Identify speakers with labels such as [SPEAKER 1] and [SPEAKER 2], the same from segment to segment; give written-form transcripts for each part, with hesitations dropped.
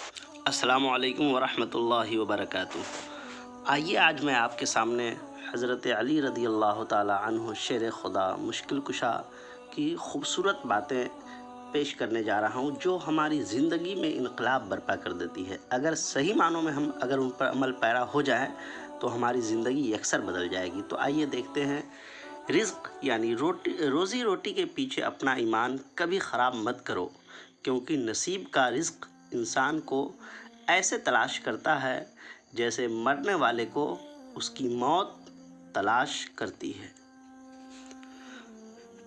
[SPEAKER 1] السلام علیکم ورحمۃ اللہ وبرکاتہ۔ آئیے آج میں آپ کے سامنے حضرت علی رضی اللہ تعالی عنہ شیر خدا مشکل کشا کی خوبصورت باتیں پیش کرنے جا رہا ہوں، جو ہماری زندگی میں انقلاب برپا کر دیتی ہے۔ اگر صحیح معنوں میں ہم اگر ان پر عمل پیرا ہو جائیں تو ہماری زندگی یکسر بدل جائے گی۔ تو آئیے دیکھتے ہیں۔ رزق یعنی روزی روٹی کے پیچھے اپنا ایمان کبھی خراب مت کرو، کیونکہ نصیب کا رزق انسان کو ایسے تلاش کرتا ہے جیسے مرنے والے کو اس کی موت تلاش کرتی ہے۔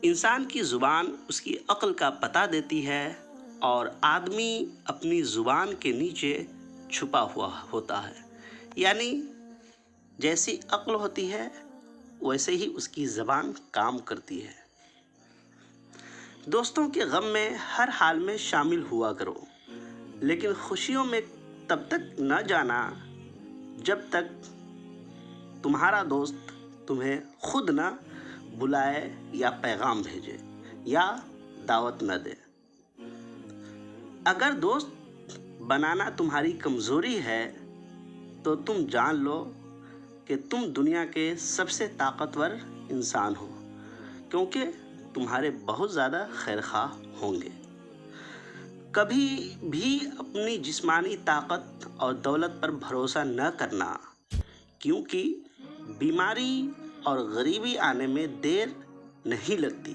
[SPEAKER 1] انسان کی زبان اس کی عقل کا پتہ دیتی ہے، اور آدمی اپنی زبان کے نیچے چھپا ہوا ہوتا ہے۔ یعنی جیسی عقل ہوتی ہے ویسے ہی اس کی زبان کام کرتی ہے۔ دوستوں کے غم میں ہر حال میں شامل ہوا کرو، لیکن خوشیوں میں تب تک نہ جانا جب تک تمہارا دوست تمہیں خود نہ بلائے یا پیغام بھیجے یا دعوت نہ دے۔ اگر دوست بنانا تمہاری کمزوری ہے تو تم جان لو کہ تم دنیا کے سب سے طاقتور انسان ہو، کیونکہ تمہارے بہت زیادہ خیرخواہ ہوں گے۔ کبھی بھی اپنی جسمانی طاقت اور دولت پر بھروسہ نہ کرنا، کیونکہ بیماری اور غریبی آنے میں دیر نہیں لگتی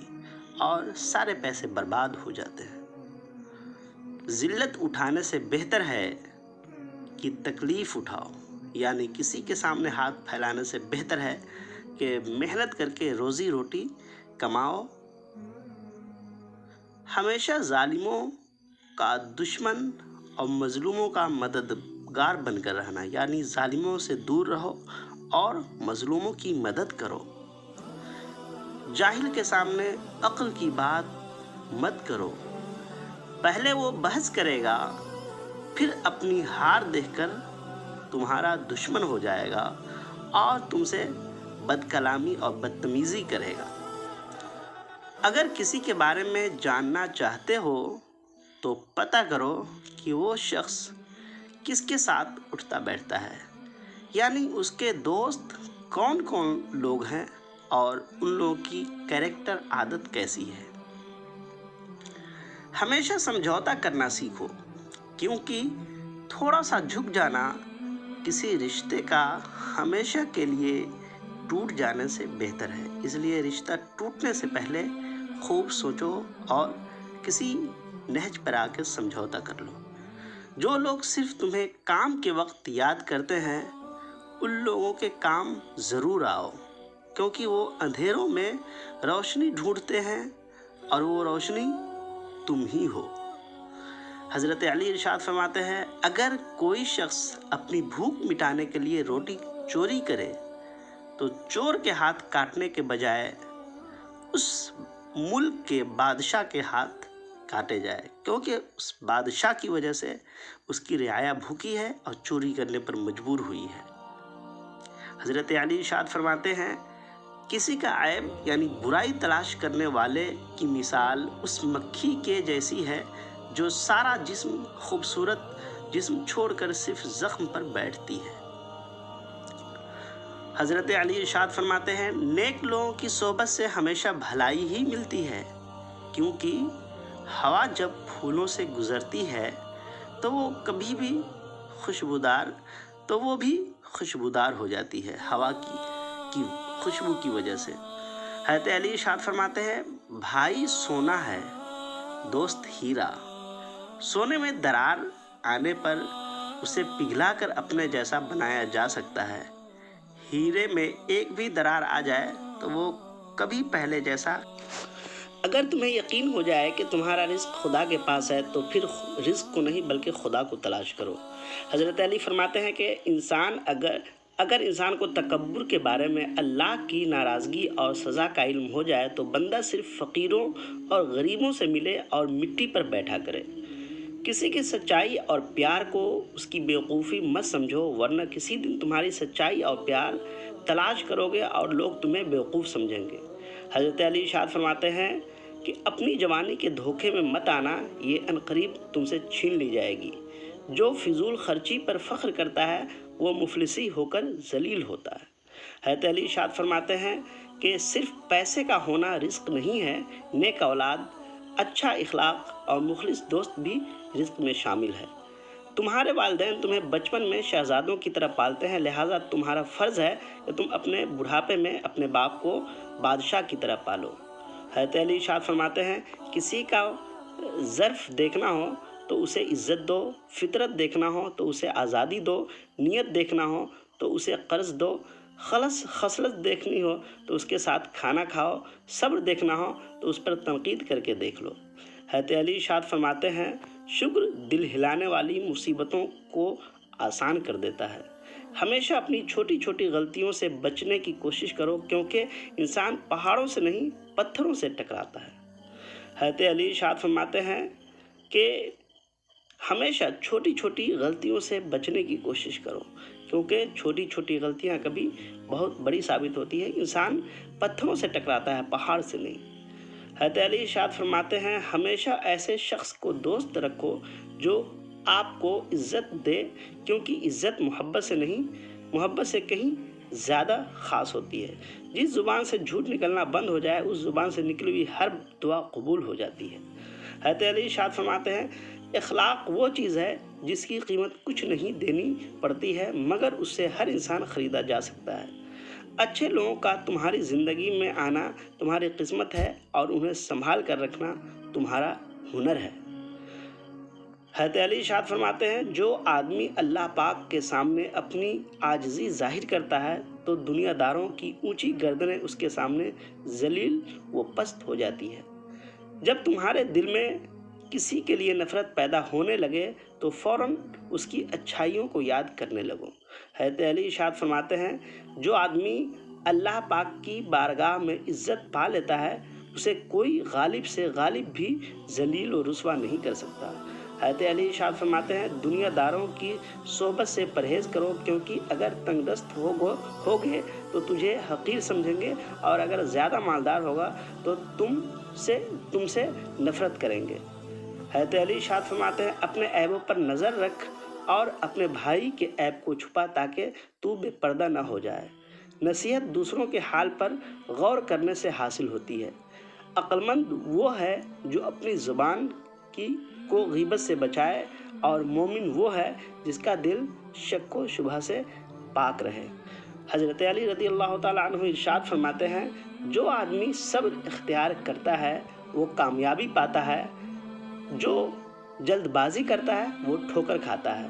[SPEAKER 1] اور سارے پیسے برباد ہو جاتے ہیں۔ ذلت اٹھانے سے بہتر ہے کہ تکلیف اٹھاؤ، یعنی کسی کے سامنے ہاتھ پھیلانے سے بہتر ہے کہ محنت کر کے روزی روٹی کماؤ۔ ہمیشہ ظالموں کا دشمن اور مظلوموں کا مددگار بن کر رہنا، یعنی ظالموں سے دور رہو اور مظلوموں کی مدد کرو۔ جاہل کے سامنے عقل کی بات مت کرو، پہلے وہ بحث کرے گا، پھر اپنی ہار دیکھ کر تمہارا دشمن ہو جائے گا اور تم سے بد کلامی اور بدتمیزی کرے گا۔ اگر کسی کے بارے میں جاننا چاہتے ہو تو پتہ کرو کہ وہ شخص کس کے ساتھ اٹھتا بیٹھتا ہے، یعنی اس کے دوست کون کون لوگ ہیں اور ان لوگوں کی کیریکٹر عادت کیسی ہے۔ ہمیشہ سمجھوتا کرنا سیکھو، کیونکہ تھوڑا سا جھک جانا کسی رشتے کا ہمیشہ کے لیے ٹوٹ جانے سے بہتر ہے۔ اس لیے رشتہ ٹوٹنے سے پہلے خوب سوچو اور کسی نہج پر آ کے سمجھوتا کر لو۔ جو لوگ صرف تمہیں کام کے وقت یاد کرتے ہیں، ان لوگوں کے کام ضرور آؤ، کیونکہ وہ اندھیروں میں روشنی ڈھونڈتے ہیں اور وہ روشنی تم ہی ہو۔ حضرت علی ارشاد فرماتے ہیں، اگر کوئی شخص اپنی بھوک مٹانے کے لیے روٹی چوری کرے تو چور کے ہاتھ کاٹنے کے بجائے اس ملک کے بادشاہ کے ہاتھ کاٹے جائے، کیونکہ اس بادشاہ کی وجہ سے اس کی رعایا بھوکی ہے اور چوری کرنے پر مجبور ہوئی ہے۔ حضرت علی ارشاد فرماتے ہیں، کسی کا عیب یعنی برائی تلاش کرنے والے کی مثال اس مکھی کے جیسی ہے جو سارا جسم خوبصورت جسم چھوڑ کر صرف زخم پر بیٹھتی ہے۔ حضرت علی ارشاد فرماتے ہیں، نیک لوگوں کی صحبت سے ہمیشہ بھلائی ہی ملتی ہے، کیونکہ ہوا جب پھولوں سے گزرتی ہے تو وہ کبھی بھی خوشبودار ہو جاتی ہے ہوا کی خوشبو کی وجہ سے۔ حضرت علی ارشاد فرماتے ہیں، بھائی سونا ہے، دوست ہیرا۔ سونے میں درار آنے پر اسے پگھلا کر اپنے جیسا بنایا جا سکتا ہے، ہیرے میں ایک بھی درار آ جائے تو وہ کبھی پہلے جیسا۔ اگر تمہیں یقین ہو جائے کہ تمہارا رزق خدا کے پاس ہے تو پھر رزق کو نہیں بلکہ خدا کو تلاش کرو۔ حضرت علی فرماتے ہیں کہ اگر انسان کو تکبر کے بارے میں اللہ کی ناراضگی اور سزا کا علم ہو جائے تو بندہ صرف فقیروں اور غریبوں سے ملے اور مٹی پر بیٹھا کرے۔ کسی کی سچائی اور پیار کو اس کی بیوقوفی مت سمجھو، ورنہ کسی دن تمہاری سچائی اور پیار تلاش کرو گے اور لوگ تمہیں بیوقوف سمجھیں گے۔ حضرت علی ارشاد فرماتے ہیں کہ اپنی جوانی کے دھوکے میں مت آنا، یہ عنقریب تم سے چھین لی جائے گی۔ جو فضول خرچی پر فخر کرتا ہے وہ مفلسی ہو کر ذلیل ہوتا ہے۔ حضرت علی ارشاد فرماتے ہیں کہ صرف پیسے کا ہونا رزق نہیں ہے، نیک اولاد، اچھا اخلاق اور مخلص دوست بھی رزق میں شامل ہے۔ تمہارے والدین تمہیں بچپن میں شہزادوں کی طرح پالتے ہیں، لہٰذا تمہارا فرض ہے کہ تم اپنے بڑھاپے میں اپنے باپ کو بادشاہ کی طرح پالو۔ حضرت علی ارشاد فرماتے ہیں کسی کا ظرف دیکھنا ہو تو اسے عزت دو، فطرت دیکھنا ہو تو اسے آزادی دو، نیت دیکھنا ہو تو اسے قرض دو، خصلت دیکھنی ہو تو اس کے ساتھ کھانا کھاؤ، صبر دیکھنا ہو تو اس پر تنقید کر کے دیکھ لو۔ حضرت علی ارشاد فرماتے ہیں شکر دل ہلانے والی مصیبتوں کو آسان کر دیتا ہے۔ ہمیشہ اپنی چھوٹی چھوٹی غلطیوں سے بچنے کی کوشش کرو، کیونکہ انسان پہاڑوں سے نہیں پتھروں سے ٹکراتا ہے۔ حضرت علی ارشاد فرماتے ہیں کہ ہمیشہ چھوٹی چھوٹی غلطیوں سے بچنے کی کوشش کرو، کیونکہ چھوٹی چھوٹی غلطیاں کبھی بہت بڑی ثابت ہوتی ہے۔ انسان پتھروں سے ٹکراتا ہے، پہاڑ سے نہیں۔ حضرت علی ارشاد فرماتے ہیں ہمیشہ ایسے شخص کو دوست رکھو جو آپ کو عزت دے، کیونکہ عزت محبت سے نہیں، محبت سے کہیں زیادہ خاص ہوتی ہے۔ جس زبان سے جھوٹ نکلنا بند ہو جائے اس زبان سے نکلی ہوئی ہر دعا قبول ہو جاتی ہے۔ حضرت علی ارشاد فرماتے ہیں اخلاق وہ چیز ہے جس کی قیمت کچھ نہیں دینی پڑتی ہے، مگر اس سے ہر انسان خریدا جا سکتا ہے۔ اچھے لوگوں کا تمہاری زندگی میں آنا تمہاری قسمت ہے اور انہیں سنبھال کر رکھنا تمہارا ہنر ہے۔ حضرت علی ارشاد فرماتے ہیں جو آدمی اللہ پاک کے سامنے اپنی عاجزی ظاہر کرتا ہے تو دنیا داروں کی اونچی گردنیں اس کے سامنے ذلیل و پست ہو جاتی ہے۔ جب تمہارے دل میں کسی کے لیے نفرت پیدا ہونے لگے تو فوراً اس کی اچھائیوں کو یاد کرنے لگو۔ حضرت علی ارشاد فرماتے ہیں جو آدمی اللہ پاک کی بارگاہ میں عزت پا لیتا ہے اسے کوئی غالب سے غالب بھی ذلیل و رسوا نہیں کر سکتا۔ حضرت علی ارشاد فرماتے ہیں دنیا داروں کی صحبت سے پرہیز کرو، کیونکہ اگر تنگ دست ہوگے تو تجھے حقیر سمجھیں گے، اور اگر زیادہ مالدار ہوگا تو تم سے نفرت کریں گے۔ حضرت علی ارشاد فرماتے ہیں اپنے عیبوں پر نظر رکھ اور اپنے بھائی کے عیب کو چھپا تاکہ تو بے پردہ نہ ہو جائے۔ نصیحت دوسروں کے حال پر غور کرنے سے حاصل ہوتی ہے۔ عقل مند وہ ہے جو اپنی زبان کو غیبت سے بچائے، اور مومن وہ ہے جس کا دل شک و شبہ سے پاک رہے۔ حضرت علی رضی اللہ تعالیٰ عنہ ارشاد فرماتے ہیں جو آدمی صبر اختیار کرتا ہے وہ کامیابی پاتا ہے، جو جلد بازی کرتا ہے وہ ٹھوکر کھاتا ہے،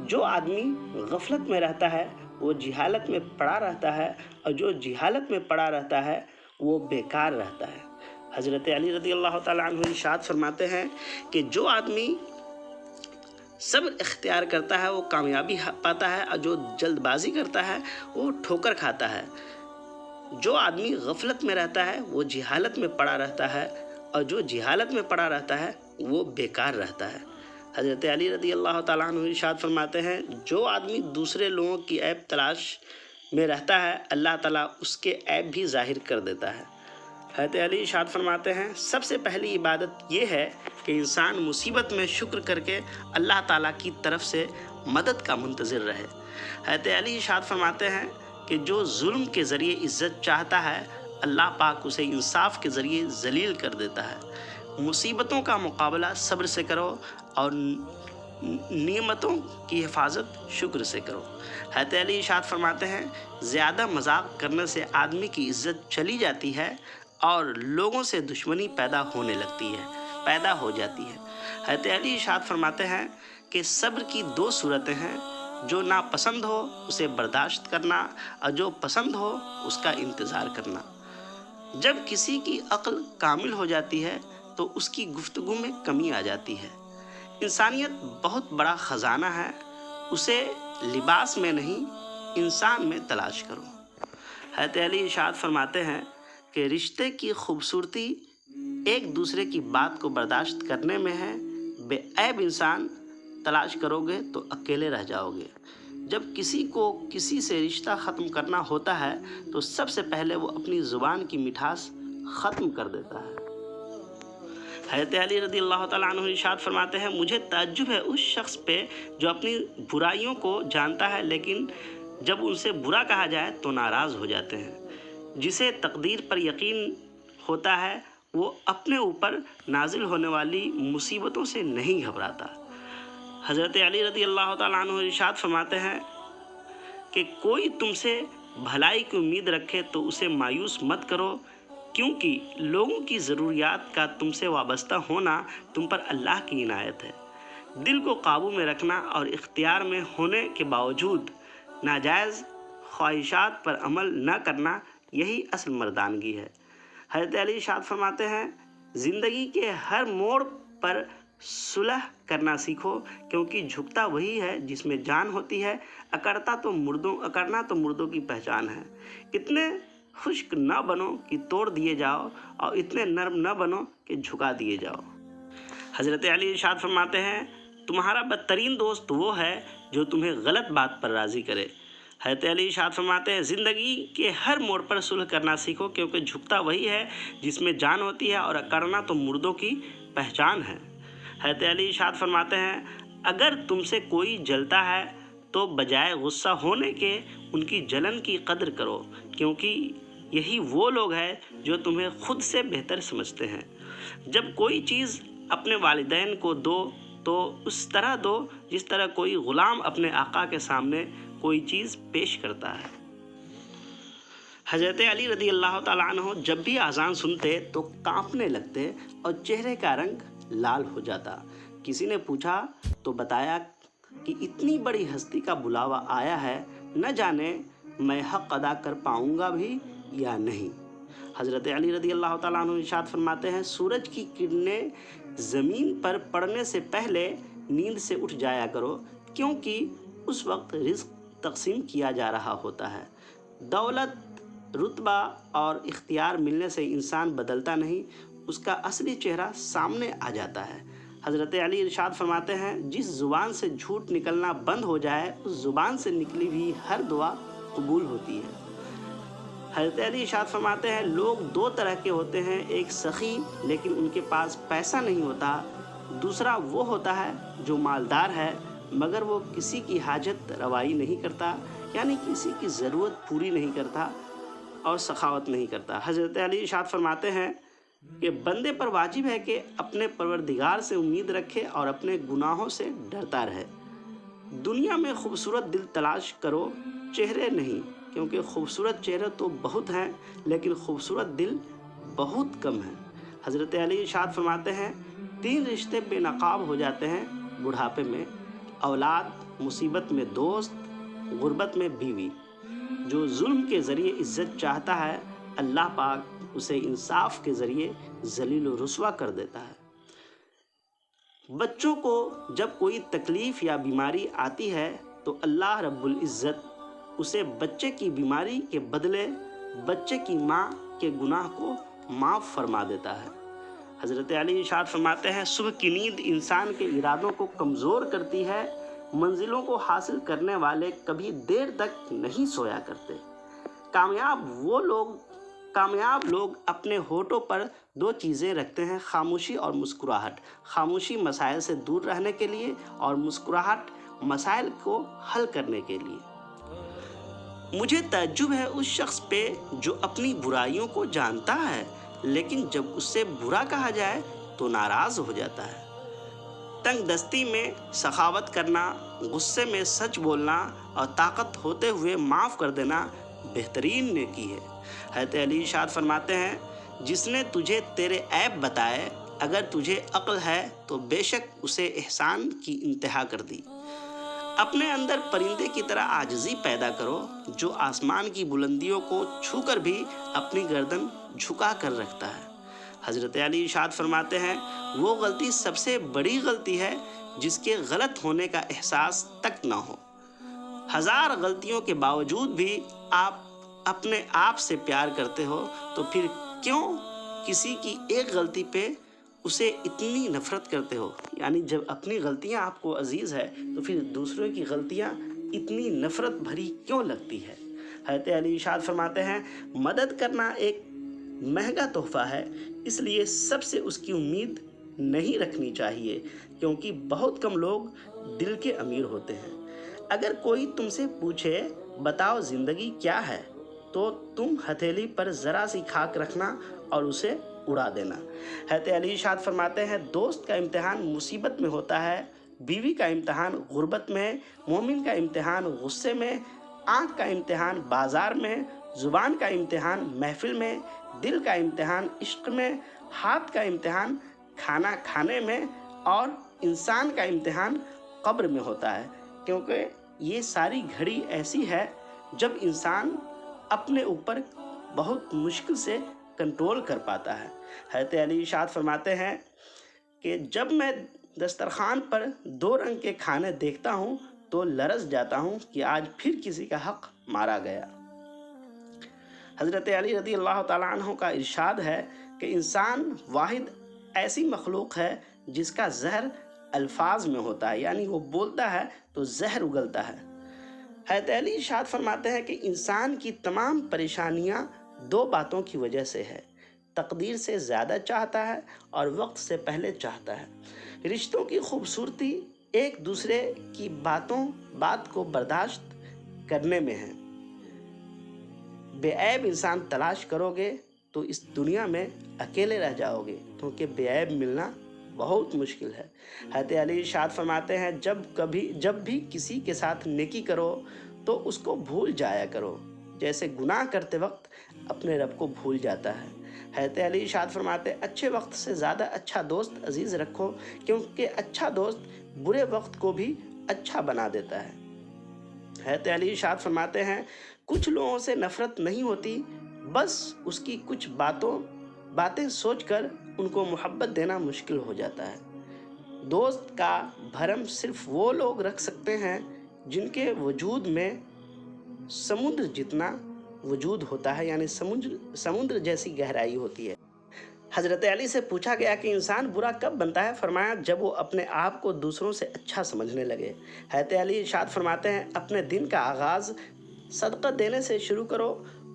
[SPEAKER 1] جو آدمی غفلت میں رہتا ہے وہ جہالت میں پڑا رہتا ہے، اور جو جہالت میں پڑا رہتا ہے وہ بیکار رہتا ہے۔ حضرت علی رضی اللہ تعالیٰ عنہ ارشاد فرماتے ہیں کہ جو آدمی صبر اختیار کرتا ہے وہ کامیابی پاتا ہے، اور جو جلد بازی کرتا ہے وہ ٹھوکر کھاتا ہے۔ جو آدمی غفلت میں رہتا ہے وہ جہالت میں پڑا رہتا ہے، اور جو جہالت میں پڑا رہتا ہے وہ بیکار رہتا ہے۔ حضرت علی رضی اللہ تعالیٰ عنہ ارشاد فرماتے ہیں جو آدمی دوسرے لوگوں کی عیب تلاش میں رہتا ہے اللہ تعالیٰ اس کے عیب بھی ظاہر کر دیتا ہے۔ حضرت علی ارشاد فرماتے ہیں سب سے پہلی عبادت یہ ہے کہ انسان مصیبت میں شکر کر کے اللہ تعالیٰ کی طرف سے مدد کا منتظر رہے۔ حضرت علی ارشاد فرماتے ہیں کہ جو ظلم کے ذریعے عزت چاہتا ہے اللہ پاک اسے انصاف کے ذریعے ذلیل کر دیتا ہے۔ مصیبتوں کا مقابلہ صبر سے کرو اور نعمتوں کی حفاظت شکر سے کرو۔ حضرت علی ارشاد فرماتے ہیں زیادہ مذاق کرنے سے آدمی کی عزت چلی جاتی ہے اور لوگوں سے دشمنی پیدا ہو جاتی ہے۔ حضرت علی ارشاد فرماتے ہیں کہ صبر کی دو صورتیں ہیں، جو ناپسند ہو اسے برداشت کرنا اور جو پسند ہو اس کا انتظار کرنا۔ جب کسی کی عقل کامل ہو جاتی ہے تو اس کی گفتگو میں کمی آ جاتی ہے۔ انسانیت بہت بڑا خزانہ ہے، اسے لباس میں نہیں انسان میں تلاش کرو۔ حضرت علی ارشاد فرماتے ہیں کہ رشتے کی خوبصورتی ایک دوسرے کی بات کو برداشت کرنے میں ہے، بے عیب انسان تلاش کرو گے تو اکیلے رہ جاؤ گے۔ جب کسی کو کسی سے رشتہ ختم کرنا ہوتا ہے تو سب سے پہلے وہ اپنی زبان کی مٹھاس ختم کر دیتا ہے۔ حضرت علی رضی اللہ تعالیٰ عنہ ارشاد فرماتے ہیں مجھے تعجب ہے اس شخص پہ جو اپنی برائیوں کو جانتا ہے لیکن جب ان سے برا کہا جائے تو ناراض ہو جاتے ہیں. جسے تقدیر پر یقین ہوتا ہے وہ اپنے اوپر نازل ہونے والی مصیبتوں سے نہیں گھبراتا. حضرت علی رضی اللہ تعالیٰ عنہ ارشاد فرماتے ہیں کہ کوئی تم سے بھلائی کی امید رکھے تو اسے مایوس مت کرو، کیونکہ لوگوں کی ضروریات کا تم سے وابستہ ہونا تم پر اللہ کی عنایت ہے. دل کو قابو میں رکھنا اور اختیار میں ہونے کے باوجود ناجائز خواہشات پر عمل نہ کرنا یہی اصل مردانگی ہے. حضرت علی ارشاد فرماتے ہیں زندگی کے ہر موڑ پر صلح کرنا سیکھو، کیونکہ جھکتا وہی ہے جس میں جان ہوتی ہے، اکڑنا تو مردوں کی پہچان ہے. اتنے خشک نہ بنو کہ توڑ دیے جاؤ اور اتنے نرم نہ بنو کہ جھکا دیے جاؤ. حضرت علی ارشاد فرماتے ہیں تمہارا بدترین دوست وہ ہے جو تمہیں غلط بات پر راضی کرے. حضرت علی ارشاد فرماتے ہیں زندگی کے ہر موڑ پر صلح کرنا سیکھو، کیونکہ جھکتا وہی ہے جس میں جان ہوتی ہے اور اکڑنا تو مردوں کی پہچان ہے. حضرت علی ارشاد فرماتے ہیں اگر تم سے کوئی جلتا ہے تو بجائے غصہ ہونے کے ان کی جلن کی قدر کرو، کیونکہ یہی وہ لوگ ہیں جو تمہیں خود سے بہتر سمجھتے ہیں. جب کوئی چیز اپنے والدین کو دو تو اس طرح دو جس طرح کوئی غلام اپنے آقا کے سامنے کوئی چیز پیش کرتا ہے. حضرت علی رضی اللہ تعالیٰ عنہ جب بھی اذان سنتے تو کانپنے لگتے اور چہرے کا رنگ لال ہو جاتا. کسی نے پوچھا تو بتایا کہ اتنی بڑی ہستی کا بلاوا آیا ہے، نہ جانے میں حق ادا کر پاؤں گا بھی یا نہیں. حضرت علی رضی اللہ تعالیٰ عنہ ارشاد فرماتے ہیں سورج کی کرنیں زمین پر پڑنے سے پہلے نیند سے اٹھ جایا کرو، کیونکہ اس وقت رزق تقسیم کیا جا رہا ہوتا ہے. دولت، رتبہ اور اختیار ملنے سے انسان بدلتا نہیں، اس کا اصلی چہرہ سامنے آ جاتا ہے. حضرت علی ارشاد فرماتے ہیں جس زبان سے جھوٹ نکلنا بند ہو جائے اس زبان سے نکلی ہوئی ہر دعا قبول ہوتی ہے. حضرت علی ارشاد فرماتے ہیں لوگ دو طرح کے ہوتے ہیں، ایک سخی لیکن ان کے پاس پیسہ نہیں ہوتا، دوسرا وہ ہوتا ہے جو مالدار ہے مگر وہ کسی کی حاجت روائی نہیں کرتا، یعنی کسی کی ضرورت پوری نہیں کرتا اور سخاوت نہیں کرتا. حضرت علی ارشاد فرماتے ہیں کہ بندے پر واجب ہے کہ اپنے پروردگار سے امید رکھے اور اپنے گناہوں سے ڈرتا رہے. دنیا میں خوبصورت دل تلاش کرو، چہرے نہیں، کیونکہ خوبصورت چہرے تو بہت ہیں لیکن خوبصورت دل بہت کم ہیں. حضرت علی ارشاد فرماتے ہیں 3 رشتے بے نقاب ہو جاتے ہیں بڑھاپے میں، اولاد، مصیبت میں دوست، غربت میں بیوی. جو ظلم کے ذریعے عزت چاہتا ہے اللہ پاک اسے انصاف کے ذریعے ذلیل و رسوا کر دیتا ہے. بچوں کو جب کوئی تکلیف یا بیماری آتی ہے تو اللہ رب العزت اسے بچے کی بیماری کے بدلے بچے کی ماں کے گناہ کو معاف فرما دیتا ہے. حضرت علی ارشاد فرماتے ہیں صبح کی نیند انسان کے ارادوں کو کمزور کرتی ہے، منزلوں کو حاصل کرنے والے کبھی دیر تک نہیں سویا کرتے. کامیاب لوگ اپنے ہونٹوں پر 2 چیزیں رکھتے ہیں، خاموشی اور مسکراہٹ. خاموشی مسائل سے دور رہنے کے لیے اور مسکراہٹ مسائل کو حل کرنے کے لیے. مجھے تعجب ہے اس شخص پہ جو اپنی برائیوں کو جانتا ہے لیکن جب اس سے برا کہا جائے تو ناراض ہو جاتا ہے. تنگ دستی میں سخاوت کرنا، غصے میں سچ بولنا اور طاقت ہوتے ہوئے معاف کر دینا بہترین نیکی ہے. حضرت علی ارشاد فرماتے ہیں جس نے تجھے تیرے عیب بتائے اگر تجھے عقل ہے تو بے شک اسے احسان کی انتہا کر دی. اپنے اندر پرندے کی طرح عاجزی پیدا کرو جو آسمان کی بلندیوں کو چھو کر بھی اپنی گردن جھکا کر رکھتا ہے. حضرت علی ارشاد فرماتے ہیں وہ غلطی سب سے بڑی غلطی ہے جس کے غلط ہونے کا احساس تک نہ ہو. 1000 غلطیوں کے باوجود بھی آپ اپنے آپ سے پیار کرتے ہو تو پھر کیوں کسی کی ایک غلطی پہ اسے اتنی نفرت کرتے ہو؟ یعنی جب اپنی غلطیاں آپ کو عزیز ہے تو پھر دوسروں کی غلطیاں اتنی نفرت بھری کیوں لگتی ہے؟ حضرت علی ارشاد فرماتے ہیں مدد کرنا ایک مہنگا تحفہ ہے، اس لیے سب سے اس کی امید نہیں رکھنی چاہیے، کیونکہ بہت کم لوگ دل کے امیر ہوتے ہیں۔ اگر کوئی تم سے پوچھے بتاؤ زندگی کیا ہے، تو تم ہتھیلی پر ذرا سی خاک رکھنا اور اسے اڑا دینا۔ حضرت علی ارشاد فرماتے ہیں، دوست کا امتحان مصیبت میں ہوتا ہے، بیوی کا امتحان غربت میں، مومن کا امتحان غصے میں، آنکھ کا امتحان بازار میں، زبان کا امتحان محفل میں، دل کا امتحان عشق میں، ہاتھ کا امتحان کھانا کھانے میں، اور انسان کا امتحان قبر میں ہوتا ہے، کیونکہ یہ ساری گھڑی ایسی ہے جب انسان اپنے اوپر بہت مشکل سے کنٹرول کر پاتا ہے۔ حضرت علی ارشاد فرماتے ہیں کہ جب میں دسترخوان پر 2 رنگ کے کھانے دیکھتا ہوں تو لرز جاتا ہوں کہ آج پھر کسی کا حق مارا گیا۔ حضرت علی رضی اللہ تعالیٰ عنہ کا ارشاد ہے کہ انسان واحد ایسی مخلوق ہے جس کا زہر الفاظ میں ہوتا ہے، یعنی وہ بولتا ہے تو زہر اگلتا ہے۔ حضرت علی ارشاد فرماتے ہیں کہ انسان کی تمام پریشانیاں 2 باتوں کی وجہ سے ہے، تقدیر سے زیادہ چاہتا ہے اور وقت سے پہلے چاہتا ہے۔ رشتوں کی خوبصورتی ایک دوسرے کی بات کو برداشت کرنے میں ہے۔ بے عیب انسان تلاش کرو گے تو اس دنیا میں اکیلے رہ جاؤ گے، کیونکہ بے عیب ملنا بہت مشکل ہے۔ حضرت علی ارشاد فرماتے ہیں، جب بھی کسی کے ساتھ نیکی کرو تو اس کو بھول جایا کرو، جیسے گناہ کرتے وقت اپنے رب کو بھول جاتا ہے۔ حضرت علی ارشاد فرماتے ہیں، اچھے وقت سے زیادہ اچھا دوست عزیز رکھو، کیونکہ اچھا دوست برے وقت کو بھی اچھا بنا دیتا ہے۔ حضرت علی ارشاد فرماتے ہیں، کچھ لوگوں سے نفرت نہیں ہوتی، بس اس کی کچھ باتیں سوچ کر ان کو محبت دینا مشکل ہو جاتا ہے۔ دوست کا بھرم صرف وہ لوگ رکھ سکتے ہیں جن کے وجود میں سمندر جتنا وجود ہوتا ہے، یعنی سمندر جیسی گہرائی ہوتی ہے۔ حضرت علی سے پوچھا گیا کہ انسان برا کب بنتا ہے؟ فرمایا، جب وہ اپنے آپ کو دوسروں سے اچھا سمجھنے لگے۔ حضرت علی ارشاد فرماتے ہیں، اپنے دن کا آغاز صدقہ دینے سے شروع کرو،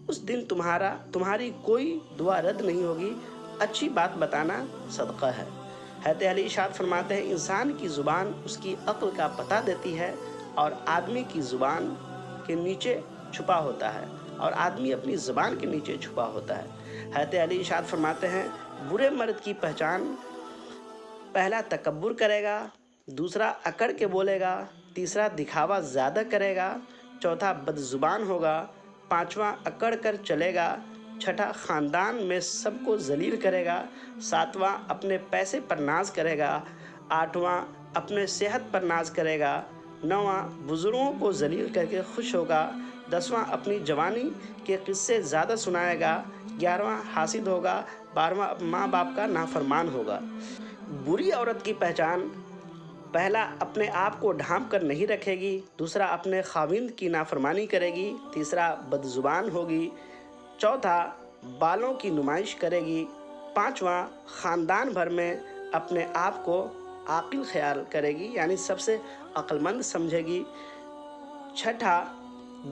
[SPEAKER 1] اس دن تمہاری کوئی دعا رد نہیں ہوگی۔ اچھی بات بتانا صدقہ ہے۔ حضرت علی ارشاد فرماتے ہیں، انسان کی زبان اس کی عقل کا پتہ دیتی ہے، اور آدمی کی زبان کے نیچے چھپا ہوتا ہے، اور آدمی اپنی زبان کے نیچے چھپا ہوتا ہے۔ حضرت علی ارشاد فرماتے ہیں، برے مرد کی پہچان پہلا تکبر کرے گا، دوسرا اکڑ کے بولے گا، تیسرا دکھاوا زیادہ کرے گا، چوتھا بد زبان ہوگا، پانچواں اکڑ کر چلے گا، چھٹا خاندان میں سب کو ذلیل کرے گا، ساتواں اپنے پیسے پر ناز کرے گا، آٹھواں اپنے صحت پر ناز کرے گا، نواں بزرگوں کو ذلیل کر کے خوش ہوگا، 10واں اپنی جوانی کے قصے زیادہ سنائے گا، 11واں حاسد ہوگا، 12واں ماں باپ کا نافرمان ہوگا۔ بری عورت کی پہچان پہلا اپنے آپ کو ڈھانپ کر نہیں رکھے گی، دوسرا اپنے خاوند کی نافرمانی کرے گی، تیسرا بد زبان ہوگی، چوتھا بالوں کی نمائش کرے گی، پانچواں خاندان بھر میں اپنے آپ کو عاقل خیال کرے گی، یعنی سب سے عقل مند سمجھے گی، چھٹا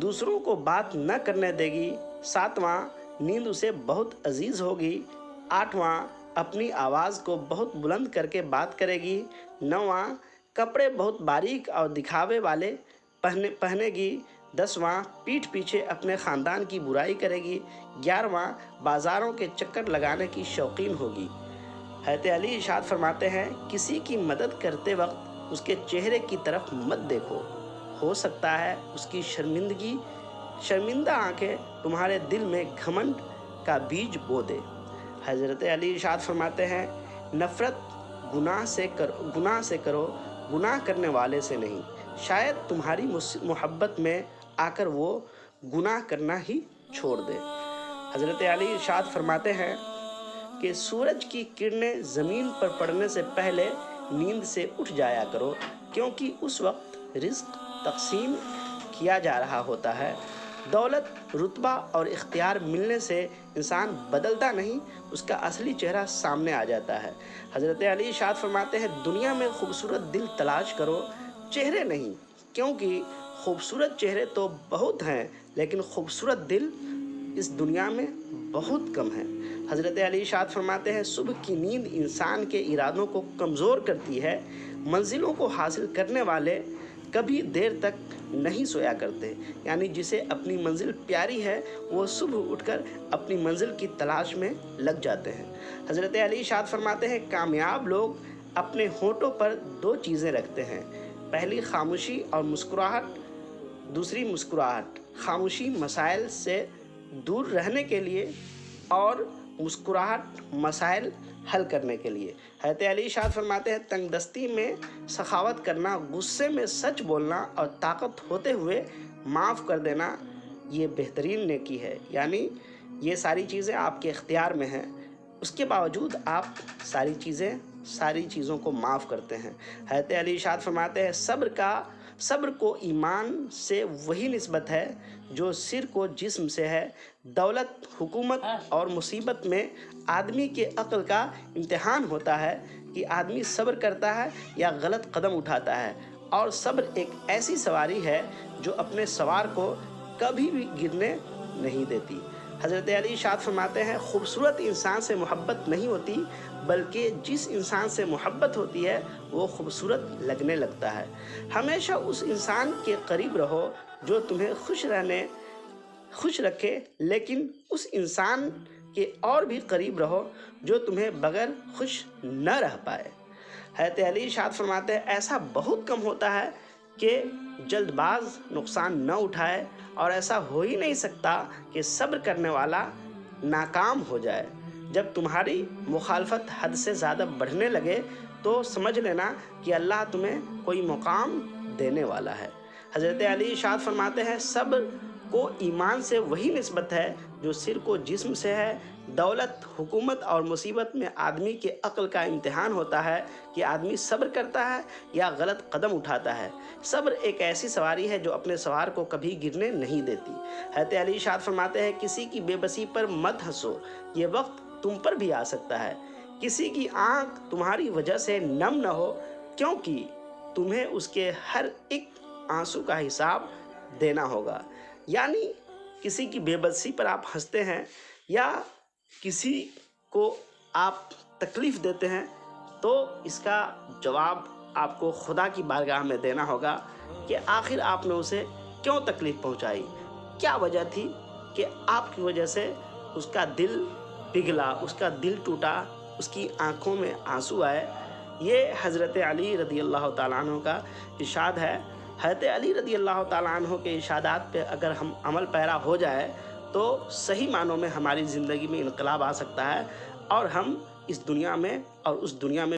[SPEAKER 1] دوسروں کو بات نہ کرنے دے گی، ساتواں نیند اسے بہت عزیز ہوگی، آٹھواں اپنی آواز کو بہت بلند کر کے بات کرے گی، نواں کپڑے بہت باریک اور دکھاوے والے پہنے گی، 10واں پیٹھ پیچھے اپنے خاندان کی برائی کرے گی، 11واں بازاروں کے چکر لگانے کی شوقین ہوگی۔ حضرت علی ارشاد فرماتے ہیں، کسی کی مدد کرتے وقت اس کے چہرے کی طرف مت دیکھو، ہو سکتا ہے اس کی شرمندہ آنکھیں تمہارے دل میں گھمنڈ کا بیج بو دے۔ حضرت علی ارشاد فرماتے ہیں، نفرت گناہ سے کرو، گناہ کرنے والے سے نہیں، شاید تمہاری محبت میں آ کر وہ گناہ کرنا ہی چھوڑ دے۔ حضرت علی ارشاد فرماتے ہیں کہ سورج کی کرنیں زمین پر پڑنے سے پہلے نیند سے اٹھ جایا کرو، کیونکہ اس وقت رزق تقسیم کیا جا رہا ہوتا ہے۔ دولت، رتبہ اور اختیار ملنے سے انسان بدلتا نہیں، اس کا اصلی چہرہ سامنے آ جاتا ہے۔ حضرت علی ارشاد فرماتے ہیں، دنیا میں خوبصورت دل تلاش کرو، چہرے نہیں، کیونکہ خوبصورت چہرے تو بہت ہیں لیکن خوبصورت دل اس دنیا میں بہت کم ہے۔ حضرت علی ارشاد فرماتے ہیں صبح کی نیند انسان کے ارادوں کو کمزور کرتی ہے، منزلوں کو حاصل کرنے والے کبھی دیر تک نہیں سویا کرتے، یعنی جسے اپنی منزل پیاری ہے وہ صبح اٹھ کر اپنی منزل کی تلاش میں لگ جاتے ہیں۔ حضرت علی ارشاد فرماتے ہیں کامیاب لوگ اپنے ہونٹوں پر 2 چیزیں رکھتے ہیں، پہلی خاموشی اور مسکراہٹ، دوسری مسکراہٹ۔ خاموشی مسائل سے دور رہنے کے لیے اور مسکراہٹ مسائل حل کرنے کے لیے۔ حضرت علی ارشاد فرماتے ہیں تنگ دستی میں سخاوت کرنا، غصے میں سچ بولنا اور طاقت ہوتے ہوئے معاف کر دینا یہ بہترین نیکی ہے، یعنی یہ ساری چیزیں آپ کے اختیار میں ہیں، اس کے باوجود آپ ساری چیزوں کو معاف کرتے ہیں۔ حضرت علی ارشاد فرماتے ہیں صبر کو ایمان سے وہی نسبت ہے جو سر کو جسم سے ہے۔ دولت، حکومت اور مصیبت میں آدمی کے عقل کا امتحان ہوتا ہے کہ آدمی صبر کرتا ہے یا غلط قدم اٹھاتا ہے، اور صبر ایک ایسی سواری ہے جو اپنے سوار کو کبھی بھی گرنے نہیں دیتی۔ حضرت علی ارشاد فرماتے ہیں خوبصورت انسان سے محبت نہیں ہوتی، بلکہ جس انسان سے محبت ہوتی ہے وہ خوبصورت لگنے لگتا ہے۔ ہمیشہ اس انسان کے قریب رہو جو تمہیں خوش رکھے، لیکن اس انسان کے اور بھی قریب رہو جو تمہیں بغیر خوش نہ رہ پائے۔ حضرت علی ارشاد فرماتے ہیں ایسا بہت کم ہوتا ہے کہ جلد باز نقصان نہ اٹھائے، اور ایسا ہو ہی نہیں سکتا کہ صبر کرنے والا ناکام ہو جائے۔ جب تمہاری مخالفت حد سے زیادہ بڑھنے لگے تو سمجھ لینا کہ اللہ تمہیں کوئی مقام دینے والا ہے۔ حضرت علی ارشاد فرماتے ہیں صبر کو ایمان سے وہی نسبت ہے جو سر کو جسم سے ہے۔ دولت، حکومت اور مصیبت میں آدمی کے عقل کا امتحان ہوتا ہے کہ آدمی صبر کرتا ہے یا غلط قدم اٹھاتا ہے۔ صبر ایک ایسی سواری ہے جو اپنے سوار کو کبھی گرنے نہیں دیتی۔ حضرت علی ارشاد فرماتے ہیں کسی کی بے بسی پر مت ہنسو، یہ وقت تم پر بھی آ سکتا ہے۔ کسی کی آنکھ تمہاری وجہ سے نم نہ ہو، کیونکہ تمہیں اس کے ہر ایک آنسو کا حساب دینا ہوگا۔ یعنی کسی کی بے بسی پر آپ ہنستے ہیں یا کسی کو آپ تکلیف دیتے ہیں تو اس کا جواب آپ کو خدا کی بارگاہ میں دینا ہوگا کہ آخر آپ نے اسے کیوں تکلیف پہنچائی، کیا وجہ تھی کہ آپ کی وجہ سے اس کا دل پگھلا، اس کا دل ٹوٹا، اس کی آنکھوں میں آنسو آئے۔ یہ حضرت علی رضی اللہ تعالیٰ عنہ کا ارشاد ہے۔ حضرت علی رضی اللہ تعالیٰ عنہ کے ارشادات پہ اگر ہم عمل پیرا ہو جائے تو صحیح معنوں میں ہماری زندگی میں انقلاب آ سکتا ہے، اور ہم اس دنیا میں اور اس دنیا میں